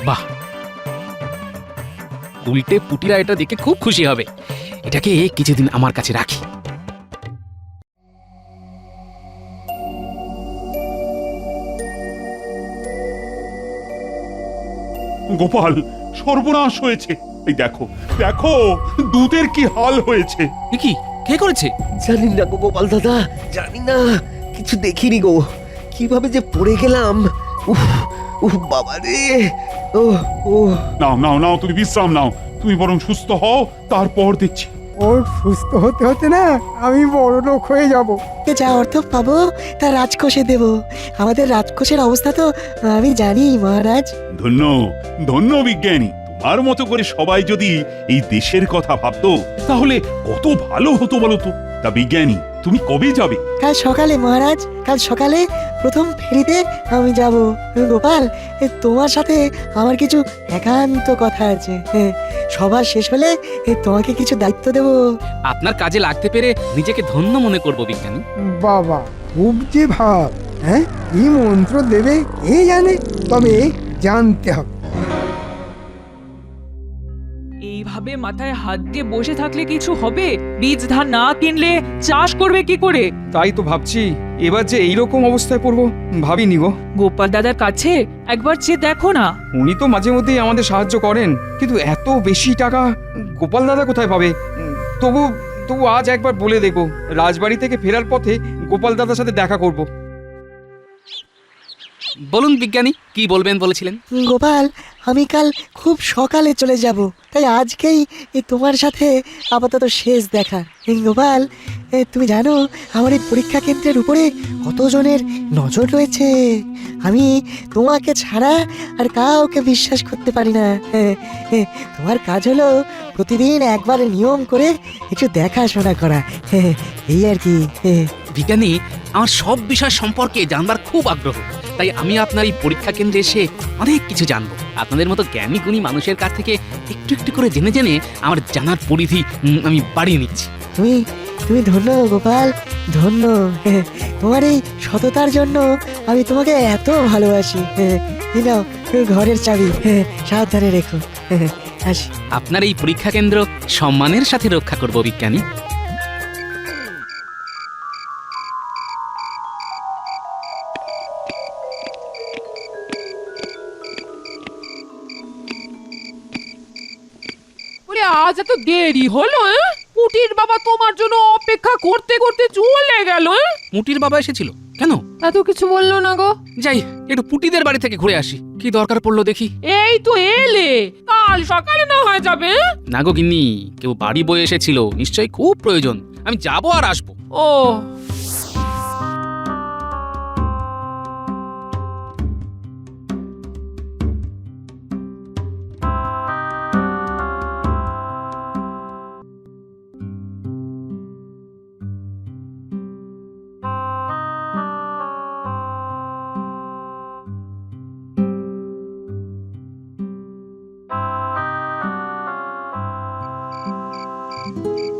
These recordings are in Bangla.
বাহ, উল্টে পুটিরা এটা দেখে খুব খুশি হবে। এটাকে কিছুদিন আমার কাছে রাখি। গোপাল, সর্বনাশ হয়েছে। এই দেখো দেখো, দুধের কি হাল হয়েছে। এ কি, কে করেছে? জানি না গো গোপাল দাদা, জানি না, কিছু দেখিনি গো, কিভাবে যে পড়ে গেলাম। উফ উফ বাবা রে। ও ও নাও নাও নাও, তুমি বিশ্রাম নাও। তুমি বরং সুস্থ হও, তারপর দেখছি। ওর সুস্থ হতে হতে না আমি বড় লোক হয়ে যাব। যা অর্থ পাবো তা রাজকোষে দেব। আমাদের রাজকোষের অবস্থা তো আমি জানি মহারাজ। ধন্য ধন্য বিজ্ঞানী। তোমার মতো করে সবাই যদি এই দেশের কথা ভাবতো তাহলে কত ভালো হতো বলো তো। তা বিজ্ঞানী, তুমি কবে যাবে? কাল সকালে মহারাজ, কাল সকালে প্রথম ফেরিতে আমি যাব। গোপাল, তোমার সাথে আমার কিছু একান্ত কথা আছে। সভা শেষ হলে তোমাকে কিছু দায়িত্ব দেব। আপনার কাজে লাগতে পেরে নিজেকে ধন্য মনে করব বিজ্ঞানী। বাবা, খুব যে ভাব। হ্যাঁ, কি মন্ত্র দেবে কে জানে, তবে জানতে হবে। এইভাবে মাথায় হাত দিয়ে বসে থাকলে কিছু হবে? বীজ ধান না কিনলে চাষ করবে কি করে? তাই তো ভাবছি, এবার যে এইরকম অবস্থায় পড়বো ভাবিনি গো। গোপাল দাদার কাছে একবার চেয়ে দেখো না। উনি তো মাঝে মধ্যেই আমাদের সাহায্য করেন, কিন্তু এত বেশি টাকা গোপাল দাদা কোথায় পাবে? তবু তবু আজ একবার বলে দেখবো, রাজবাড়ি থেকে ফেরার পথে গোপাল দাদার সাথে দেখা করব। বলুন বিজ্ঞানী, কি বলবেন বলেছিলেন? গোপাল, আমি কাল খুব সকালে চলে যাব, তাই আজকেই তোমার সাথে আপাতত শেষ দেখা। গোপাল, তুমি জানো আমার এই পরীক্ষা কেন্দ্রের উপরে কতজনের নজর রয়েছে। আমি তোমাকে ছাড়া আর কাউকে বিশ্বাস করতে পারি না। তোমার কাজ হলো প্রতিদিন একবার নিয়ম করে একটু দেখাশোনা করা, এই আর কি। বিজ্ঞানী, আমার সব বিষয় সম্পর্কে জানবার খুব আগ্রহ, তাই আমি আপনার এই পরীক্ষা কেন্দ্রে এসে অনেক কিছু জানবো। আপনাদের মতো জ্ঞানী গুণী মানুষের কাছ থেকে একটু একটু করে জেনে জেনে আমার জানার পরিধি আমি বাড়িয়ে নিচ্ছি। তুমি তুমি ধন্য গোপাল, ধন্য। তোমার এই সততার জন্য আমি তোমাকে এত ভালোবাসি। এই নাও ঘরের চাবি, সাবধানে রেখো। আসি। আপনার এই পরীক্ষা কেন্দ্র সম্মানের সাথে রক্ষা করব বিজ্ঞানী। আজ এত দেরি হলো? পুটির বাবা তোমার জন্য অপেক্ষা করতে করতে চলে গেল। পুটির বাবা এসেছিল কেন? এত কিছু বললো না গো। যাই, একটু পুটিদের বাড়ি থেকে ঘুরে আসি, কি দরকার পড়লো দেখি। এই তো এলে, কাল সকালে না হয়ে যাবে? না গো গিন্নি, কেউ বাড়ি বয়ে এসেছিল, নিশ্চয়ই খুব প্রয়োজন। আমি যাবো আর আসবো। ও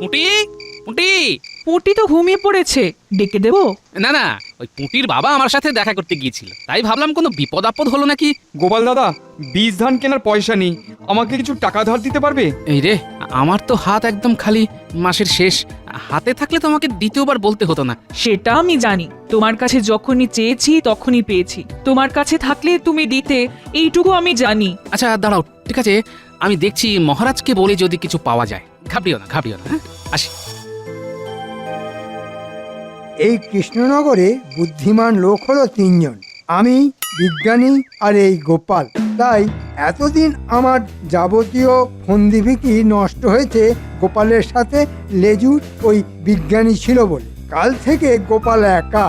পুটি, পুটি। পুটি তো ঘুমিয়ে পড়েছে, ডেকে দেবো? না না, ওই পুটির বাবা আমার সাথে দেখা করতে গিয়েছিল, তাই ভাবলাম কোনো বিপদ আপদ হলো নাকি। গোপাল দাদা, বীজ ধান কেনার পয়সা নেই, আমাকে কিছু টাকা ধার দিতে পারবে? এই রে, আমার তো হাত একদম খালি, মাসের শেষ। হাতে থাকলে তো আমাকে দ্বিতীয়বার বলতে হতো না। সেটা আমি জানি, তোমার কাছে যখনই চেয়েছি তখনই পেয়েছি। তোমার কাছে থাকলে তুমি দিতে, এইটুকু আমি জানি। আচ্ছা দাঁড়াও, ঠিক আছে, আমি দেখছি মহারাজকে বলে যদি কিছু পাওয়া যায়। ঘাবড়িও না, ঘাবড়িও না, হ্যাঁ? আসি। এই কৃষ্ণনগরে বুদ্ধিমান লোক হলো তিনজন, আমি, বিজ্ঞানী আর এই গোপাল। তাই এতদিন আমার যাবতীয় ফন্দিফিকি নষ্ট হয়েছে গোপালের সাথে লেজুর ওই বিজ্ঞানী ছিল বলে। কাল থেকে গোপাল একা,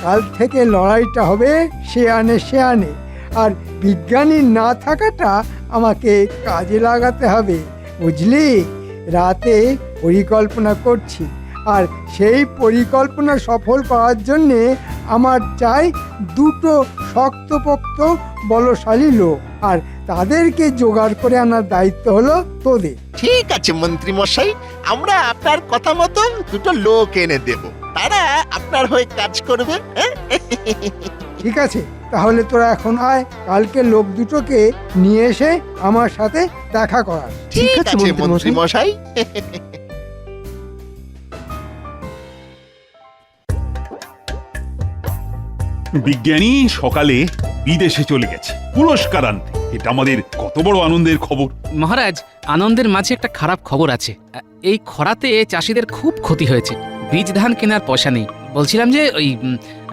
কাল থেকে লড়াইটা হবে শেয়ানে শেয়ানে, আর বিজ্ঞানীর না থাকাটা আমাকে কাজে লাগাতে হবে, বুঝলি? রাতে পরিকল্পনা করছি, আর সেই পরিকল্পনা সফল করার জন্যে আমার চাই দুটো শক্তপোক্ত বলশালী লোক, আর তাদেরকে জোগাড় করে আনার দায়িত্ব হলো তোদের। ঠিক আছে মন্ত্রী মশাই, আমরা আপনার কথা মতন দুটো লোক এনে দেব, তারা আপনার হয়ে কাজ করবে। ঠিক আছে, তাহলে তোরা এখন আয়, কালকে লোক দুটোকে নিয়ে এসে আমার সাথে দেখা করার। ঠিক আছে মন্ত্রী মশাই। বিজ্ঞানী সকালে বিদেশে চলে গেছে পুরস্কার আনতে। এটা আমাদের কত বড় আনন্দের খবর। মহারাজ, আনন্দের মাঝে একটা খারাপ খবর আছে। এই খরাতে চাষিদের খুব ক্ষতি হয়েছে, বীজ ধান কেনার পয়সা নেই। বলছিলাম যে ওই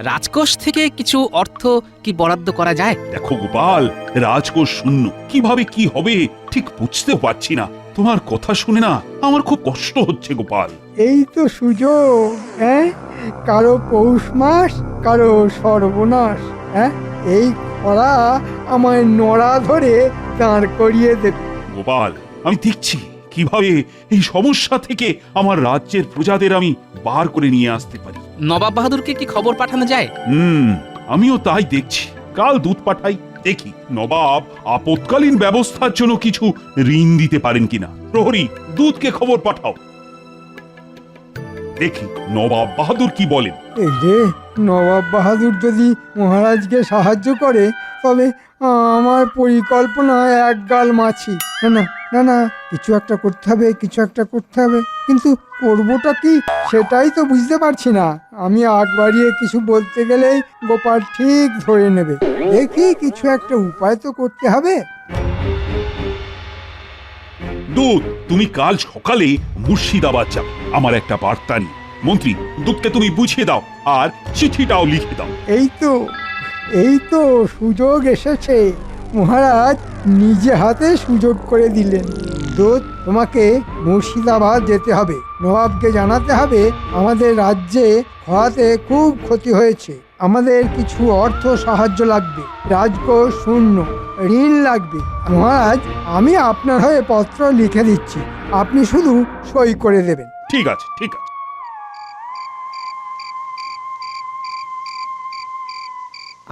রাজকোষ থেকে কিছু অর্থ কি বরাদ্দ করা যায়? দেখো গোপাল, রাজকোষ শূন্য, কিভাবে কি হবে ঠিক বুঝতেও পারছি না। তোমার কথা শুনে না আমার খুব কষ্ট হচ্ছে গোপাল। এই তো সুযোগ, হ্যাঁ, কারো পৌষ মাস, কারো সর্বনাশ। হ্যাঁ, এই খরা আমায় নড়া ধরে দাঁড় করিয়ে দেবে। গোপাল, আমি দেখছি কিভাবে এই সমস্যা থেকে আমার রাজ্যের প্রজাদের আমি বার করে নিয়ে আসতে পারি। নবাব বাহাদুরকে কি খবর পাঠানো যায়? আমিও তাই দেখছি। কাল দুধ পাঠাই, দেখি নবাব আপৎকালীন ব্যবস্থার জন্য কিছু ঋণ দিতে পারেন কিনা। প্রহরী, দুধকে খবর পাঠাও, দেখি নবাব বাহাদুর কি বলেন। এই রে, নবাব বাহাদুর যদি মহারাজকে সাহায্য করে তবে আমার পরিকল্পনা একগাল মাছি। না না না না, কিছু একটা করতে হবে, কিছু একটা করতে হবে, কিন্তু করবোটা কি সেটাই তো বুঝতে পারছি না। আমি আগ বাড়িয়ে কিছু বলতে গেলেই গোপাল ঠিক ধরে নেবে। দেখি কিছু একটা উপায় তো করতে হবে। দুধ, তুমি কাল সকালে মুর্শিদাবাদ যাও আমার একটা বার্তা নিয়ে। মন্ত্রী, দুধকে তুমি বুঝিয়ে দাও আর চিঠিটাও লিখে দাও। এই তো সুযোগ এসেছে। মহারাজ নিজে হাতে সুযোগ করে দিলেন। দূত, তোমাকে মুর্শিদাবাদ যেতে হবে। নবাবকে জানাতে হবে আমাদের রাজ্যে খরাতে খুব ক্ষতি হয়েছে, আমাদের কিছু অর্থ সাহায্য লাগবে, রাজকোষ শূন্য, ঋণ লাগবে। মহারাজ, আমি আপনার হয়ে পত্র লিখে দিচ্ছি, আপনি শুধু সই করে দেবেন। ঠিক আছে, ঠিক আছে।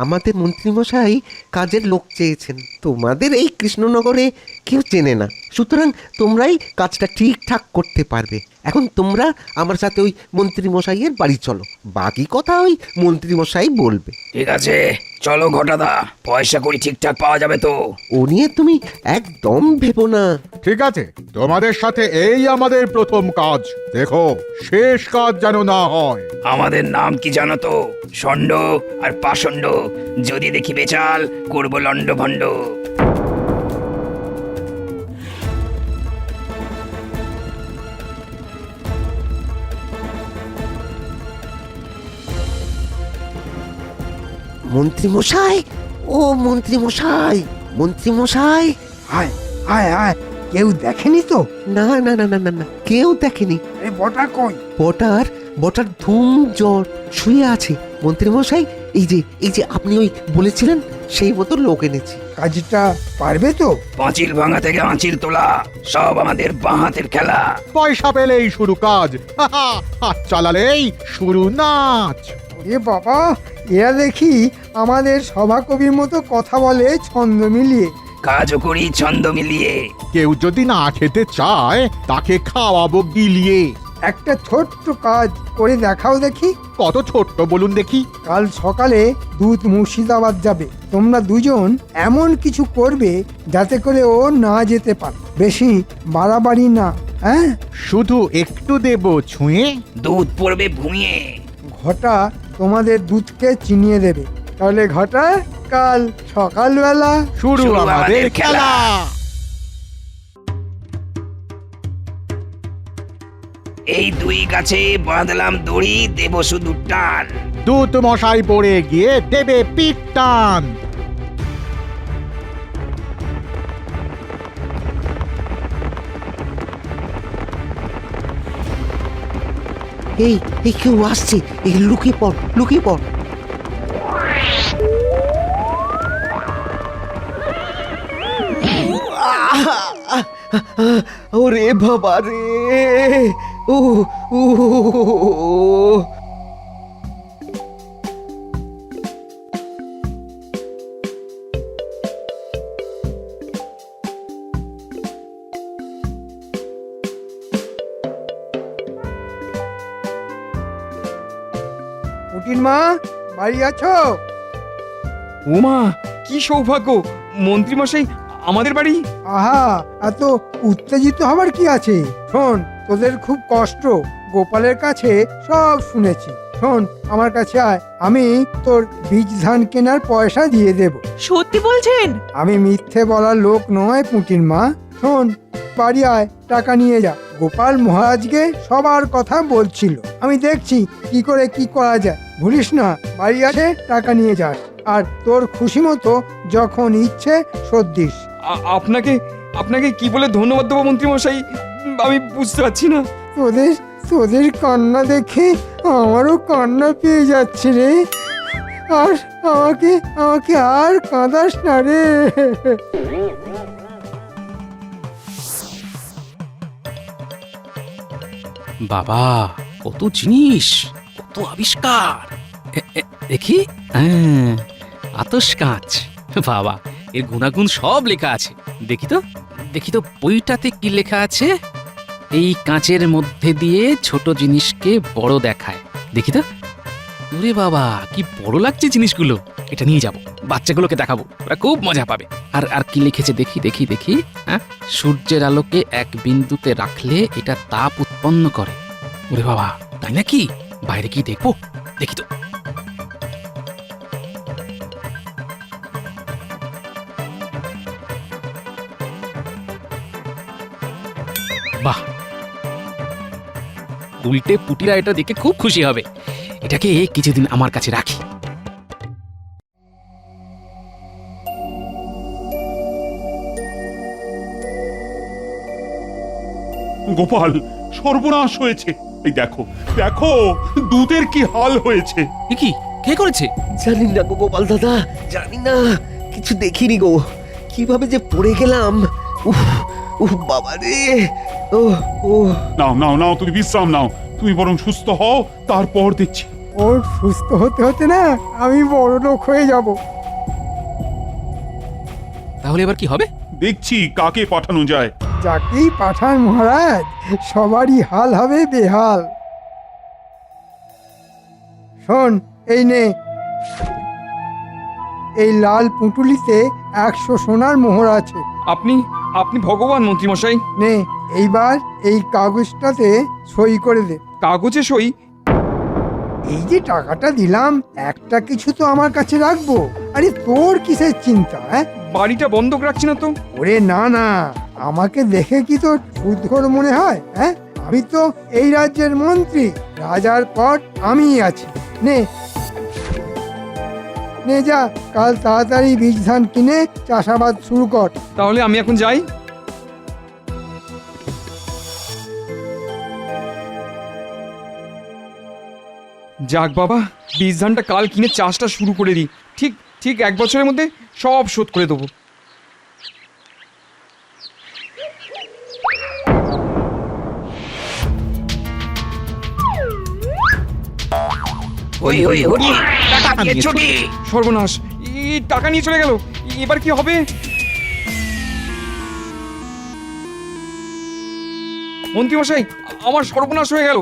আমাদের মন্ত্রীমশাই কাজের লোক চেয়েছেন। তোমাদের এই কৃষ্ণনগরে কেউ চেনে না, সুতরাং তোমরাই কাজটা ঠিকঠাক করতে পারবে। এখন তোমরা আমার সাথে ওই মন্ত্রীমশাইয়ের বাড়ি চলো, বাকি কথা ওই মন্ত্রীমশাই বলবে। ঠিক আছে, চলো ঘটাদা, পয়সা করি ঠিকঠাক পাওয়া যাবে তো? ও নিয়ে তুমি একদম ভেবো না। ঠিক আছে, তোমাদের সাথে এই আমাদের প্রথম কাজ, দেখো শেষ কাজ যেন না হয়। আমাদের নাম কি জানো তো? ষণ্ড আর পাষণ্ড। যদি দেখি বেচাল, করবো লন্ড ভণ্ড। মন্ত্রীমশাই, ও মন্ত্রীমশাই, মন্ত্রীমশাই। আয় আয় আয়, কেউ দেখেনি তো? না না না না না না, কেউ দেখেনি। আরে বটা কই? বটার ধুম জ্বর, শুয়ে আছে। মন্ত্রীমশাই, এই যে আপনি ওই বলেছিলেন সেই মতো লোক এনেছি। কাজটা পারবে তো? পাঁচিল ভাঙা থেকে আঁচিল তোলা, সব আমাদের বাঁ হাতের খেলা। পয়সা পেলেই শুরু কাজ, হাত চালালেই শুরু নাচ। এ বাবা, এরা দেখি আমাদের সভাকবির মতো কথা বলে ছন্দ মিলিয়ে। কাজও করি ছন্দ মিলিয়ে। কেউ যদি না খেতে চায় তাকে খাওয়াবো গিলিয়ে। একটা ছোট্ট কাজ করে দেখাও দেখি। কত ছোট্ট বলুন দেখি? কাল সকালে দুধ মুর্শিদাবাদ যাবে, তোমরা দুজন এমন কিছু করবে যাতে করে ও না যেতে পারে। বেশি বাড়াবাড়ি না, হ্যাঁ? শুধু একটু দেব ছুঁয়ে, দুধ পড়বে ভুঁয়ে। ঘটা তোমাদের দুধকে চিনিয়ে দেবে। তাহলে ঘটা, কাল সকালবেলা শুরু আমাদের খেলা। এই দুই গাছে বাঁধলাম দড়ি, দেব শুধু টান। দুধ মশাই পড়ে গিয়ে দেবে পিঠ টান। এই কেউ আসছে, এই লুকিয়ে পড়, লুকিয়ে পড়। ওরে বাবা রে, ও ও পুটির মা, বাড়ি আছো? ওমা কি সৌভাগ্য! মন্ত্রীমশাই আমাদের বাড়ি। আহা, এত উত্তেজিত হবার কি আছে? শোন, তোদের খুব কষ্ট, গোপালের কাছে সব শুনেছি। শোন, আমার কাছে আয়, আমি তোর বীজ ধান কেনার পয়সা দিয়ে দেব। সত্যি বলছেন? আমি মিথ্যে বলার লোক নয় পুঁটির মা। শোন, বাড়ি আয়, টাকা নিয়ে যা। গোপাল মহারাজকে সবার কথা বলছিল, আমি দেখছি কি করে কি করা যায়। ভুলিস না, বাড়ি আসে টাকা নিয়ে যাস, আর তোর খুশি মতো যখন ইচ্ছে শোধ দিস। আপনাকে আপনাকে কি বলে ধন্যবাদ দেবো মন্ত্রীমশাই, আমি বুঝতে পারছি না। তোদের তোদের কান্না দেখে আমারও কান্না পেয়ে যাচ্ছে রে। আর আমাকে আমাকে আর কাঁদাস না রে। বাবা, কত জিনিস, কত আবিষ্কার! দেখি, হ্যাঁ, আতস কাঁচ। বাবা, এর গুণাগুণ সব লেখা আছে। দেখি তো বইটাতে কি লেখা আছে। এই কাঁচের মধ্যে দিয়ে ছোট জিনিসকে বড় দেখায়। দেখি তো, ওরে বাবা, কি বড় লাগছে জিনিসগুলো। এটা নিয়ে যাব, বাচ্চাগুলোকে দেখাবো, ওরা খুব মজা পাবে। আর কি লিখেছে দেখি। হ্যাঁ, সূর্যের আলোকে এক বিন্দুতে রাখলে এটা তাপ উৎপন্ন করে। ওরে বাবা, তাই নাকি? বাইরে কি দেখবো, দেখি তো। বাহ, উল্টে পুটিরা এটা দেখে খুব খুশি হবে। এটাকে কিছুদিন আমার কাছে রাখি। গোপাল, সর্বনাশ হয়েছে। এই দেখো দেখো, দুধের কি হাল হয়েছে। এ কি, কে করেছে? জানি না গো গোপাল দাদা, জানি না, কিছু দেখিনি গো। কিভাবে যে পড়ে গেলাম! উফ উফ বাবা রে! ও ও নাও নাও নাও, তুমি বিশ্রাম নাও। তুমি বরং সুস্থ হও, তারপর দেখছি। ওর সুস্থ হতে হতে না আমি বড় লোক হয়ে যাব। তাহলে এবার কি হবে? দেখছি কাকে পাঠানো যায়। যাকেই পাঠান মহারাজ, সবারই হাল হবে বেহাল। শোন, এই নে, এই লাল পুঁটুলিতে 100 সোনার মোহর আছে। আপনি আপনি ভগবান মন্ত্রীমশাই। নে, এইবার এই কাগজটাতে সই করে দে। কাগজে সই? এই যে টাকাটা দিলাম, একটা কিছু তো আমার কাছে রাখবো। আরে তোর কিসের চিন্তা? হ্যাঁ, বাড়িটা বন্ধক রাখছি না তো। ওরে না না, আমাকে দেখে কি তোর সুদঘর মনে হয়? হ্যাঁ, আমি তো এই রাজ্যের মন্ত্রী, রাজার পর আমিই আছি। নে নে, যা, কাল তাড়াতাড়ি বীজ ধান কিনে চাষাবাদ শুরু কর। তাহলে আমি এখন যাই। যাক বাবা, বীজ ধানটা কাল কিনে চাষটা শুরু করে দিই। ঠিক ঠিক 1 বছরের মধ্যে সব শোধ করে দেবো। হই হই হরি, টাকা দিয়ে ছুটি। সর্বনাশ, এই টাকা নিয়ে চলে গেল। এবার কি হবে? মন্ত্রীমশাই, আমার সর্বনাশ হয়ে গেল।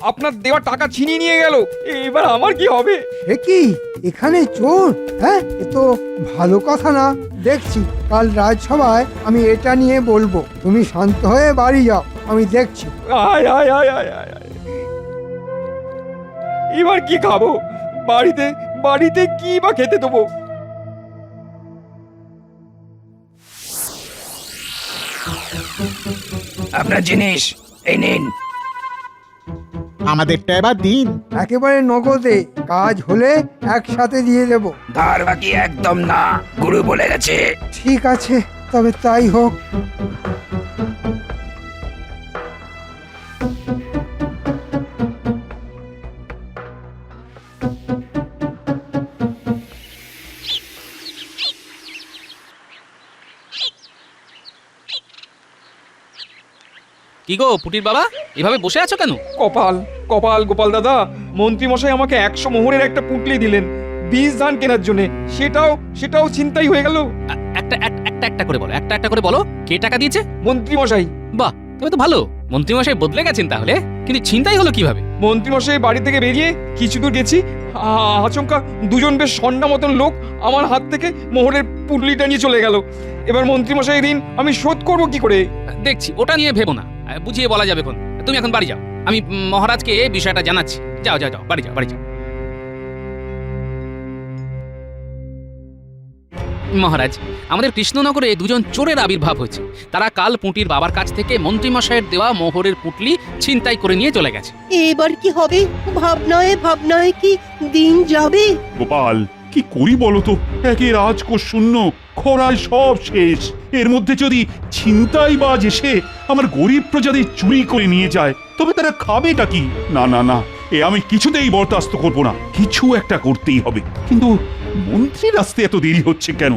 আপনার দেওয়া টাকা ছিনিয়ে নিয়ে গেল। এবার আমার কি হবে? এ কি, এখানে চোর? হ্যাঁ, এ তো ভালো কথা না। দেখছি কাল রাজসভায় আমি এটা নিয়ে বলবো। তুমি শান্ত হয়ে বাড়ি যাও, আমি দেখছি। আয় আয় আয় আয় আয় আয়। এবার কি খাবো? বাড়িতে বাড়িতে কি বা খেতে দেবো? আপনার জিনিস এই নিন। আমাদেরটা এবার দিন। একেবারে নগদে, কাজ হলে একসাথে দিয়ে দেব। ধার বাকি একদম না, গুরু বলে গেছে। ঠিক আছে, তবে তাই হোক। কি গো পুটির বাবা, এভাবে বসে আছো কেন? কপাল কপাল গোপাল দাদা, মন্ত্রীমশাই আমাকে 100 মোহরের একটা পুঁটলি দিলেন বীজ ধান কেনার জন্য। সেটাও ছিনতাই হয়ে গেল। একটা করে বলো, একটা করে বলো, কে টাকা দিয়েছে? মন্ত্রীমশাই। বাহ, তবে তো ভালো। মন্ত্রীমশাই বদলে গেছেন তাহলে, কিন্তু ছিনতাই হলো কিভাবে? মন্ত্রীমশাই বাড়ি থেকে বেরিয়ে কিছু দূর গেছি, আচমকা দুজন বেশ সন্না মতন লোক আমার হাত থেকে মোহরের পুটলিটা নিয়ে চলে গেল। এবার মন্ত্রীমশাই ঋণ আমি শোধ করবো কি করে? দেখছি, ওটা নিয়ে ভেবো না, বুঝিয়ে বলা যাবে কোন। তুমি এখন বাড়ি যাও, আমি মহারাজকে বিষয়টা জানাচ্ছি। যাও যাও যাও, বাড়ি যাও, বাড়ি যাও। মহারাজ, আমাদের কৃষ্ণনগরে দুজন চোরের আবির্ভাব হয়েছে। তারা কাল পুঁটির বাবার কাছ থেকে মন্ত্রীমশাইয়ের দেওয়া মোহরের পুটলি ছিনতাই করে নিয়ে চলে গেছে। এবার কি হবে? ভাবনায় ভাবনায় কি দিন যাবে। গোপাল, কি করি বলো তো? একে রাজকোষ শূন্য, খরায় সব শেষ। এর মধ্যে যদি ছিনতাইবাজ এসে আমার গরিব প্রজাদের চুরি করে নিয়ে যায়, তবে তারা খাবেটা কি? না না না, এ আমি কিছুতেই বরদাস্ত করব না। কিছু একটা করতেই হবে। কিন্তু মন্ত্রীর আসতে এত দেরি হচ্ছে কেন?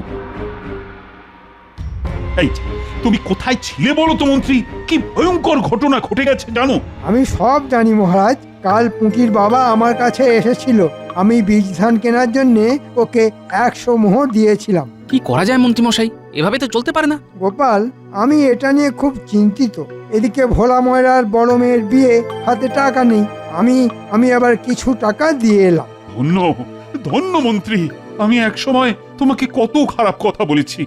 এই যে, তুমি কোথায় ছিলে বলো তো মন্ত্রী? কি ভয়ঙ্কর ঘটনা ঘটে গেছে জানো? আমি সব জানি মহারাজ। কাল পুঁটির বাবা আমার কাছে এসেছিল। আমি বীজ ধান কেনার জন্য ওকে 100 মোহর দিয়েছিলাম। কি করা যায় মন্ত্রীমশাই? এভাবে তো চলতে পারে না। গোপাল, আমি এটা নিয়ে খুব চিন্তিত। এদিকে ভোলা ময়রার বড় মেয়ের বিয়ে, হাতে টাকা নেই। আমি আবার কিছু টাকা দিয়ে এলাম। ধন্য ধন্য মন্ত্রী, আমি একসময় তোমাকে কত খারাপ কথা বলেছি।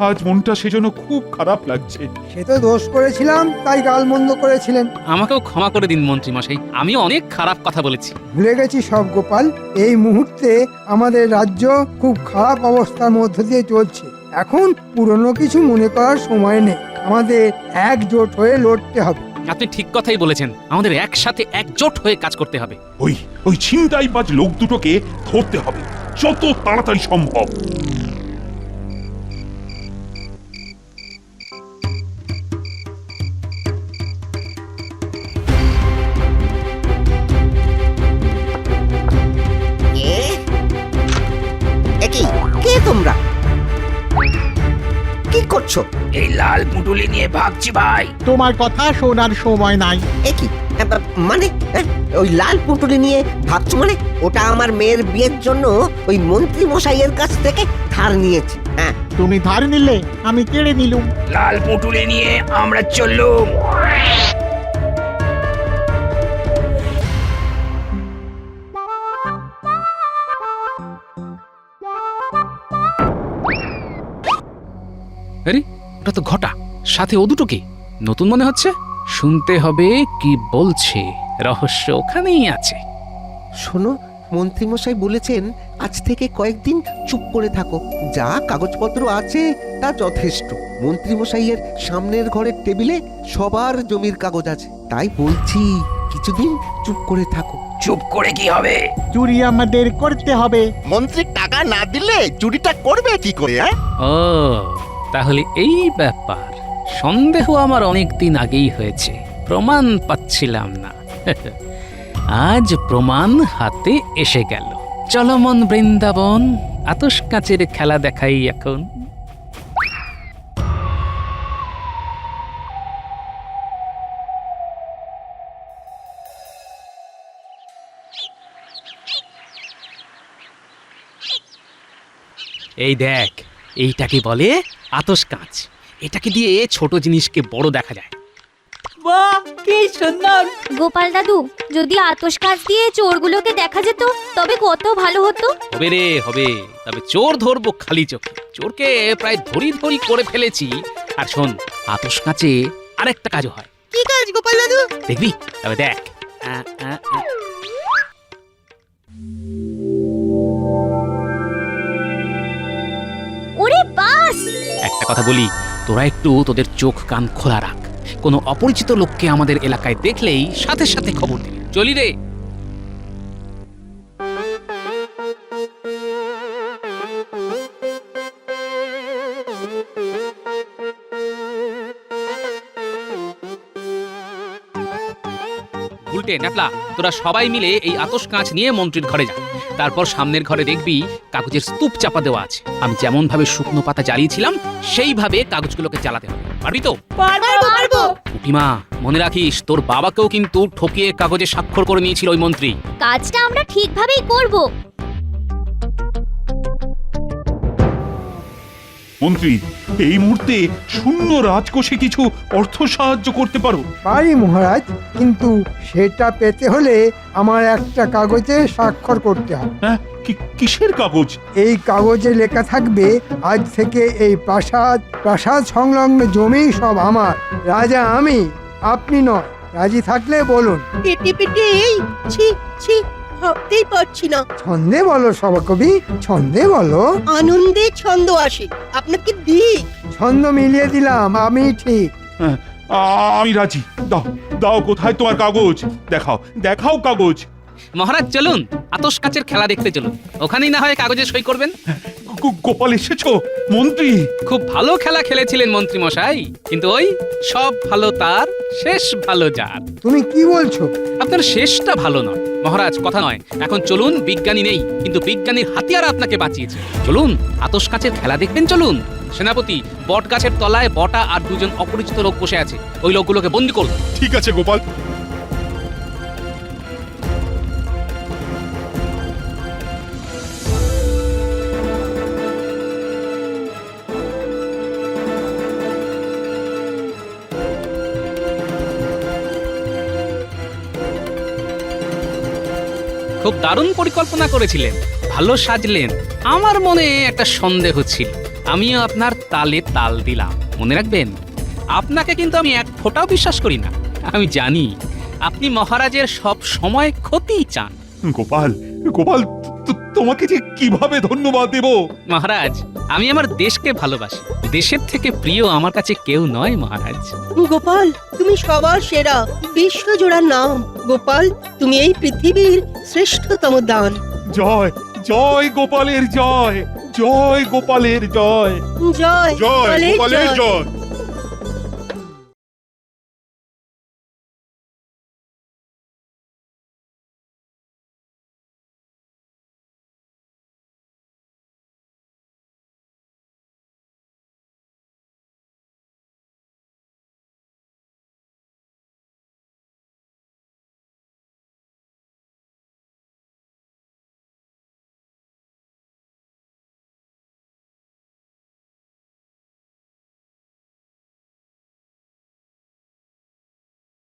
আজ মনটা সেজন্য খুব খারাপ লাগছে। সে তো দোষ করেছিলাম, তাই গালমন্দ করেছিলেন। আমাকেও ক্ষমা করে দিন মন্ত্রীমশাই, আমি অনেক খারাপ কথা বলেছি। ভুলে গেছি সব গোপাল। এই মুহূর্তে আমাদের রাজ্য খুব খারাপ অবস্থার মধ্য দিয়ে চলছে। এখন পুরনো কিছু মনে করার সময় নেই। আমাদের একজোট হয়ে লড়তে হবে। আপনি ঠিক কথাই বলেছেন, আমাদের একসাথে একজোট হয়ে কাজ করতে হবে। ওই ছিনতাইবাজ লোক দুটোকে ধরতে হবে যত তাড়াতাড়ি সম্ভব। কে তোমরা? কি করছো? এই লাল পুটুলি নিয়ে ভাবছি ভাই। তোমার কথা শোনার সময় নাই। একই মানে ওই লাল পুটুলি নিয়ে ভাবছো মানে? ওটা আমার মেয়ের বিয়ের জন্য ওই মন্ত্রী মশাইয়ের কাছ থেকে ধার নিয়েছি। হ্যাঁ, তুমি ধার নিলে, আমি কেড়ে নিলুম। লাল পুটুলি নিয়ে আমরা চললুম। আরে, ওটা তো ঘটা, সাথে ও দুটোকে নতুন মনে হচ্ছে। শুনতে হবে কি বলছে, রহস্য ওখানেই আছে। শোনো, মন্ত্রীমশাই বলেছেন আজ থেকে কয়েকদিন চুপ করে থাকো। যা কাগজপত্র আছে তা যথেষ্ট। মন্ত্রীমশাইয়ের সামনের ঘরের টেবিলে সবার জমির কাগজ আছে। তাই বলছি কিছুদিন চুপ করে থাকো। চুপ করে কি হবে? চুরি আমাদের করতে হবে। মন্ত্রী টাকা না দিলে চুরিটা করবে কি করে? ও, তাহলে এই ব্যাপার। সন্দেহ আমার অনেক দিন আগেই হয়েছে, প্রমাণ পাচ্ছিলাম না। আজ প্রমাণ হাতে এসে গেল। চলো মন বৃন্দাবন, আতশ কাচের খেলা দেখাই এখন। এই দেখ, এইটাকে বলে আতশ কাঁচ। এটাকে দিয়ে ছোট জিনিসকে বড় দেখা যায়। বাহ, কি সুন্দর! গোপাল দাদু, যদি আতশ কাঁচ দিয়ে চোরগুলোকে দেখা যেত তবে কত ভালো হতো। হবে রে, হবে। তবে চোর ধরবো খালি চোখে। চোরকে প্রায় ধরি ধরি করে ফেলেছি। আর শোন, আতশ কাঁচে আরেকটা কাজও হয়। কি কাজ গোপাল দাদু? দেখবি? তবে দেখ। ওরে বাস! একটা কথা বলি, তোরা একটু তোদের চোখ কান খোলা রাখ। কোনো অপরিচিত লোককে আমাদের এলাকায় দেখলেই সাথে সাথে খবর দিবি। চলি রে। উল্টে ন্যাপলা, তোরা সবাই মিলে এই আতশ কাঁচ নিয়ে মন্ত্রীর ঘরে যা। তারপর সামনের ঘরে দেখবি কাগজের স্তূপ চাপা দেওয়া আছে। আমি যেমন ভাবে শুকনো পাতা জ্বালিয়েছিলাম সেইভাবে কাগজগুলোকে জ্বালাতে হবে। পারবি তো? পারবো। উঠিমা, মনে রাখিস তোর বাবাকেও কিন্তু ঠকিয়ে কাগজে স্বাক্ষর করে নিয়েছিল ওই মন্ত্রী। কাজটা আমরা ঠিকভাবেই করব। মন্ত্রী, এই মুহূর্তে শূন্য রাজকোষে কিছু অর্থ সাহায্য করতে পারো? পারি মহারাজ, কিন্তু সেটা পেতে হলে আমার একটা কাগজে স্বাক্ষর করতে হবে। হ্যাঁ, কিসের কাগজ? এই কাগজে লেখা থাকবে আজ থেকে এই প্রাসাদ সংলগ্ন জমি সব আমার, রাজা আমি, আপনি নয়। রাজি থাকলে বলুন। পেটে পেটে এই ছি ছি ভাবতেই পারছি না। ছন্দে বলো সভাকবি, ছন্দে বলো। আনন্দে ছন্দ আসে, আপনাকে দিই। ছন্দ মিলিয়ে দিলাম, আমি ঠিক। হ্যাঁ, আমি রাজি। দাও দাও, কোথায় তোমার কাগজ? দেখাও দেখাও কাগজ। মহারাজ চলুন, আতশ কাচের খেলা দেখতে চলুন, ওখানেই না হয় কাগজে সই করবেন। গোপাল এসেছো? মন্ত্রী, খুব ভালো খেলা খেলেছিলেন মন্ত্রী মশাই, কিন্তু ওই সব ভালো তার, শেষ ভালো যার। তুমি কি বলছো? আপনার শেষটা ভালো নয় মহারাজ, কথা নয়। এখন চলুন, বিজ্ঞানী নেই, কিন্তু বিজ্ঞানীর হাতিয়ার আপনাকে বাঁচিয়েছে। চলুন, আতশ কাচের খেলা দেখবেন চলুন। সেনাপতি, বট গাছের তলায় বটা আর দুজন অপরিচিত লোক বসে আছে, ওই লোকগুলোকে বন্দি করুন। ঠিক আছে গোপাল। খুব দারুণ পরিকল্পনা করেছিলেন, ভালো সাজলেন। আমার মনে একটা সন্দেহ ছিল, আমিও আপনার তালে তাল দিলাম। মনে রাখবেন, আপনাকে কিন্তু আমি এক ফোঁটাও বিশ্বাস করি না। আমি জানি আপনি মহারাজের সব সময় ক্ষতি চান। গোপাল, গোপাল, তোমাকে যে কিভাবে ধন্যবাদ দেব? মহারাজ, আমি আমার দেশকে ভালোবাসি, দেশের থেকে প্রিয় আমার কাছে কেউ নয় মহারাজ। গোপাল, তুমি সবার সেরা, বিশ্বজোড়ার নাম। গোপাল, তুমি এই পৃথিবীর শ্রেষ্ঠতম দান। জয় জয় গোপালের জয়, জয় গোপালের জয়, জয় জয় গোপালের জয়।